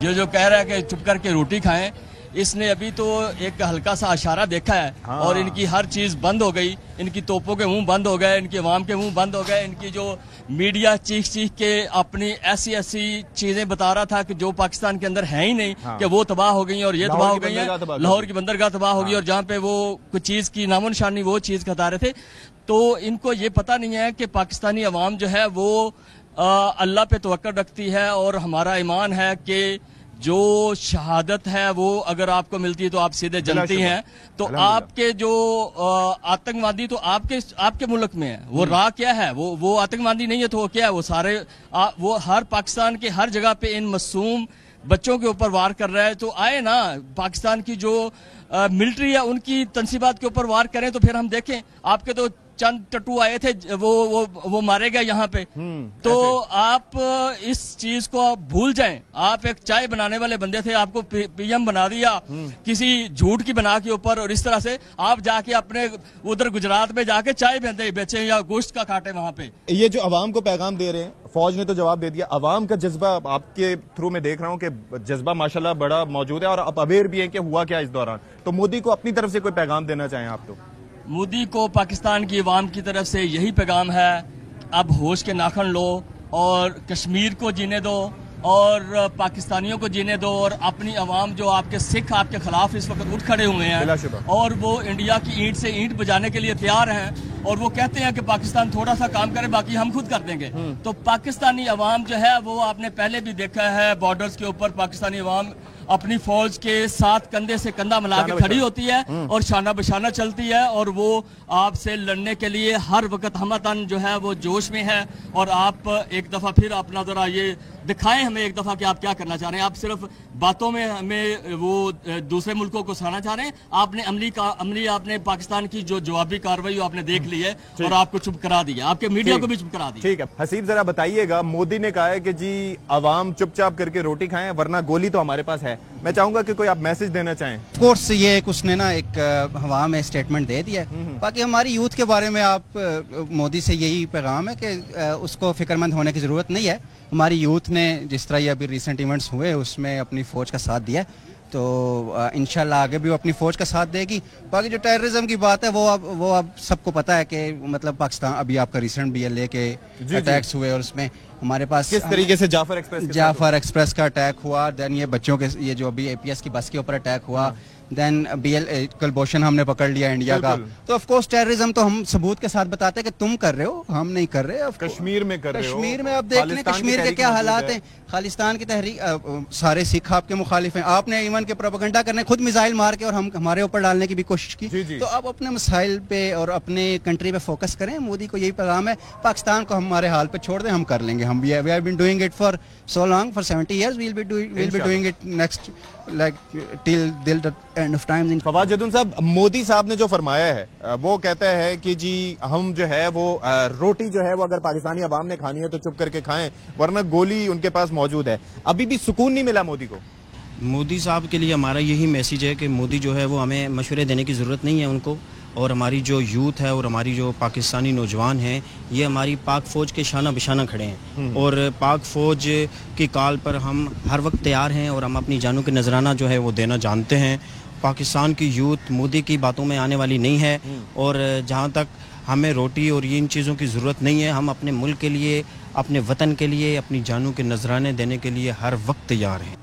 جو کہہ رہا ہے کہ چپ کر کے روٹی کھائیں، اس نے ابھی تو ایک ہلکا سا اشارہ دیکھا ہے اور ان کی ہر چیز بند ہو گئی، ان کی توپوں کے منہ بند ہو گئے، ان کی عوام کے منہ بند ہو گئے، ان کی جو میڈیا چیخ چیخ کے اپنی ایسی چیزیں بتا رہا تھا کہ جو پاکستان کے اندر ہیں ہی نہیں، کہ وہ تباہ ہو گئی اور یہ تباہ ہو گئی ہیں، لاہور کی بندرگاہ تباہ ہو گئی، اور جہاں پہ وہ کچھ چیز کی نام و نشانی وہ چیز بتا رہے تھے، تو ان کو یہ پتہ نہیں ہے کہ پاکستانی عوام جو ہے وہ اللہ پہ توکل رکھتی ہے، اور ہمارا ایمان ہے کہ جو شہادت ہے وہ اگر آپ کو ملتی ہے تو آپ سیدھے جنتی ہیں. تو آپ کے جو آتنکوادی تو آپ کے ملک میں ہے، وہ راہ کیا ہے؟ وہ آتنکوادی نہیں ہے تو وہ کیا ہے؟ وہ سارے وہ ہر پاکستان کے ہر جگہ پہ ان معصوم بچوں کے اوپر وار کر رہا ہے. تو آئے نا پاکستان کی جو ملٹری ہے ان کی تنصیبات کے اوپر وار کریں تو پھر ہم دیکھیں. آپ کے تو چند ٹٹو آئے تھے وہ مارے گئے یہاں پہ. تو آپ اس چیز کو بھول جائیں. آپ ایک چائے بنانے والے بندے تھے، آپ کو پی ایم بنا دیا کسی جھوٹ کی بنا کے اوپر، اور اس طرح سے آپ جا کے اپنے ادھر گجرات میں جا کے چائے بیچیں یا گوشت کا کاٹیں وہاں پہ. یہ جو عوام کو پیغام دے رہے ہیں، فوج نے تو جواب دے دیا، عوام کا جذبہ آپ کے تھرو میں دیکھ رہا ہوں کہ جذبہ ماشاءاللہ بڑا موجود ہے اور اب اویئر بھی ہے کہ ہوا کیا اس دوران. تو مودی کو اپنی طرف سے کوئی پیغام دینا چاہیں آپ؟ تو مودی کو پاکستان کی عوام کی طرف سے یہی پیغام ہے، اب ہوش کے ناخن لو اور کشمیر کو جینے دو اور پاکستانیوں کو جینے دو، اور اپنی عوام جو آپ کے سکھ آپ کے خلاف اس وقت اٹھ کھڑے ہوئے ہیں اور وہ انڈیا کی اینٹ سے اینٹ بجانے کے لیے تیار ہیں، اور وہ کہتے ہیں کہ پاکستان تھوڑا سا کام کرے باقی ہم خود کر دیں گے. تو پاکستانی عوام جو ہے وہ آپ نے پہلے بھی دیکھا ہے، بارڈرز کے اوپر پاکستانی عوام اپنی فوج کے ساتھ کندھے سے کندھا ملا کے کھڑی ہوتی ہے اور شانہ بشانہ چلتی ہے، اور وہ آپ سے لڑنے کے لیے ہر وقت ہمتن جو ہے وہ جوش میں ہے. اور آپ ایک دفعہ پھر اپنا ذرا یہ دکھائیں ہمیں ایک دفعہ کہ آپ کیا کرنا چاہ رہے ہیں. آپ صرف باتوں میں ہمیں وہ دوسرے ملکوں کو سکھانا چاہ رہے ہیں. آپ نے عملی آپ نے پاکستان کی جو جوابی کارروائی آپ نے دیکھ لی ہے اور آپ کو چپ کرا دیا، آپ کے میڈیا کو بھی چپ کرا دیا. ٹھیک ہے حسیب، ذرا بتائیے گا، مودی نے کہا ہے کہ جی عوام چپ چاپ کر کے روٹی کھائیں ورنہ گولی تو ہمارے پاس ہے. میں چاہوں گا کہ کوئی آپ میسج دینا چاہیں. کورس یہ ایک اس نے نا ایک ہوا میں اسٹیٹمنٹ دے دیا ہے. باقی ہماری یوتھ کے بارے میں آپ مودی سے یہی پیغام ہے کہ اس کو فکر مند ہونے کی ضرورت نہیں ہے. ہماری یوتھ نے جس طرح یہ ابھی ریسنٹ ایونٹس ہوئے اس میں اپنی فوج کا ساتھ دیا، تو انشاءاللہ آگے بھی وہ اپنی فوج کا ساتھ دے گی. باقی جو ٹیررزم کی بات ہے وہ اب سب کو پتہ ہے کہ مطلب پاکستان ابھی آپ کا ریسنٹ بھی لے کے اٹیکس ہوئے، اور اس میں ہمارے پاس کس طریقے سے جعفر ایکسپریس کا اٹیک ہوا، دین یہ بچوں کے یہ جو ابھی APS کی بس کے اوپر اٹیک ہوا، دین کلبھوشن ہم نے پکڑ لیا انڈیا کا. تو آف کورس ٹیررزم تو ہم ثبوت کے ساتھ بتاتے ہیں کہ تم کر رہے ہو، ہم نہیں کر رہے. کشمیر میں کر رہے ہو، کشمیر میں آپ دیکھ لیں کشمیر کے کیا حالات ہیں. خالصتان کی تحریک سارے سکھ آپ کے مخالف ہیں. آپ نے ایون کے پروپیگنڈا کرنے خود میزائل مار کے اور ہمارے اوپر ڈالنے کی بھی کوشش کی. تو آپ اپنے مسائل پہ اور اپنے کنٹری پہ فوکس کریں. مودی کو یہی پیغام ہے، پاکستان کو ہمارے حال پہ چھوڑ دیں، ہم کر لیں گے. ہم we have been doing it for so long, for 70 years. we'll be doing it next like till the end of time. Fawad Jadoon صاحب، مودی صاحب نے جو فرمایا ہے وہ کہتا ہے کہ جی ہم جو ہے وہ روٹی جو ہے وہ اگر پاکستانی عوام نے کھانی ہے تو چپ کر کے کھائیں ورنہ گولی ان کے پاس موجود ہے. ابھی بھی سکون نہیں ملا مودی کو. مودی صاحب کے لیے ہمارا یہی میسیج ہے کہ مودی جو ہے وہ ہمیں مشورے دینے کی ضرورت نہیں ہے ان کو، اور ہماری جو یوتھ ہے اور ہماری جو پاکستانی نوجوان ہیں یہ ہماری پاک فوج کے شانہ بشانہ کھڑے ہیں، اور پاک فوج کی کال پر ہم ہر وقت تیار ہیں، اور ہم اپنی جانوں کے نذرانہ جو ہے وہ دینا جانتے ہیں. پاکستان کی یوتھ مودی کی باتوں میں آنے والی نہیں ہے، اور جہاں تک ہمیں روٹی اور ان چیزوں کی ضرورت نہیں ہے، ہم اپنے ملک کے لیے، اپنے وطن کے لیے اپنی جانوں کے نذرانے دینے کے لیے ہر وقت تیار ہیں.